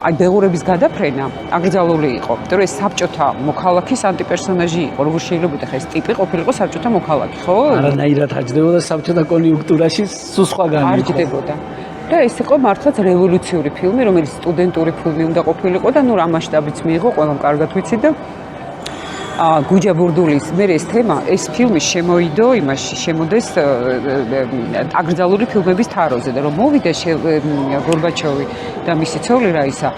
აი ბეღურების გადაფრენა აკრძალული იყო, იმიტომ რომ ეს საბჭოთა მოქალაქის ანტიპერსონაჟი იყო, როგორ შეიძლება ხა ეს ტიპი ყოფილიყო საბჭოთა მოქალაქი, ხო? არანაირად აჯდებოდა საბჭოთა კონიუნქტურაში სულ სხვაგანი იყო. აჯდებოდა. და ეს იყო მართლაც რევოლუციური ფილმი, რომელიც სტუდენტური ფილმი უნდა ყოფილიყო და ნუ რა მასშტაბიც მიიღო, ყველამ კარგად ვიცი და გუჯა ბურდულის მე ეს თემა, ეს ფილმი შემოიდო იმაში, შემოდეს აკრძალული ფილმების თაროზე და რომ მოვიდა გორბაჩოვი და მისი ცოლი რაისა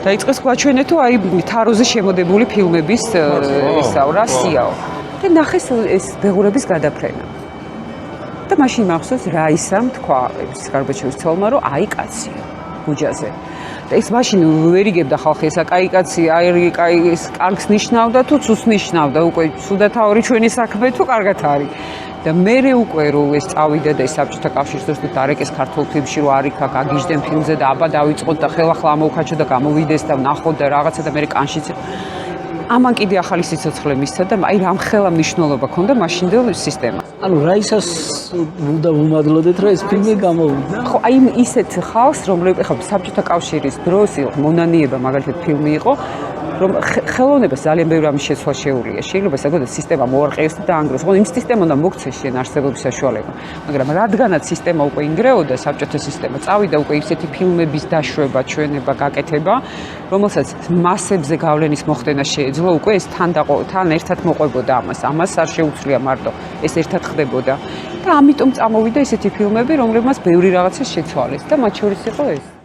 დაიწყეს გვაჩვენე თუ აი თაროზე შემოდებული ფილმების ესაო რა სიაო და ნახეს ეს ბეღურების გადაფრენა და მაშინ მახსოვს რაისამ თქვა გორბაჩოვის ცოლმა რომ აი კაცია გუჯაზე და ის მაშინ ვერ იგებდა ხალხი ესა კაი კაცი აი კაი ეს კარგს ნიშნავდა თუ ცუს ნიშნავდა უკვე სუდათავარი ჩვენი საქმე თუ კარგად არის და მე უკვე რომ ეს წავიდა და ეს საბჭოთა კავშირს დოსტით არეკეს ქართულ ფილმში რომ არიქა გაგიჟდენ ფილმზე და აბა დავიწყოთ და ხელახლა ამოვქაჩო და გამოვიდეს და ვნახოთ და რაღაცა და მე კანშიც ამან კიდე ახალი სიცოცხლე მისცა და აი რამ ხელა მნიშვნელობა ქონდა მაშინდელ სისტემას. ანუ რაისას უნდა ვუმადლოდეთ რომ ეს ფილმი გამოვიდა. ხო აი ისეთ ხალხს რომლებიც ხო საბჭოთა კავშირის დროს მონანიება მაგალითად ფილმი იყო რომ ხელოვნებას ძალიან ბევრი ამის შეცვლა შეუძლია. შეიძლება საკუთარ სისტემა მოარყიოს და დაანგროს. ხო იმ სისტემა უნდა მოქცეს შენ არსებობის საშუალება. მაგრამ რადგანაც სისტემა უკვე ინგრეოდა საბჭოთა სისტემა, წავიდა უკვე ისეთი ფილმების დაშვება, ჩვენება, გაკეთება, რომელსაც მასებზე გავლენის მოხდენა შეეძლო, უკვე ეს თან ერთად მოყვებოდა ამას. ამას არ შეუძლია მარტო ეს ერთად ხდებოდა. და ამიტომ წამოვიდა ესეთი ფილმები, რომლებმაც ბევრი რაღაცა შეცვალეს და მათ შორის იყო ეს.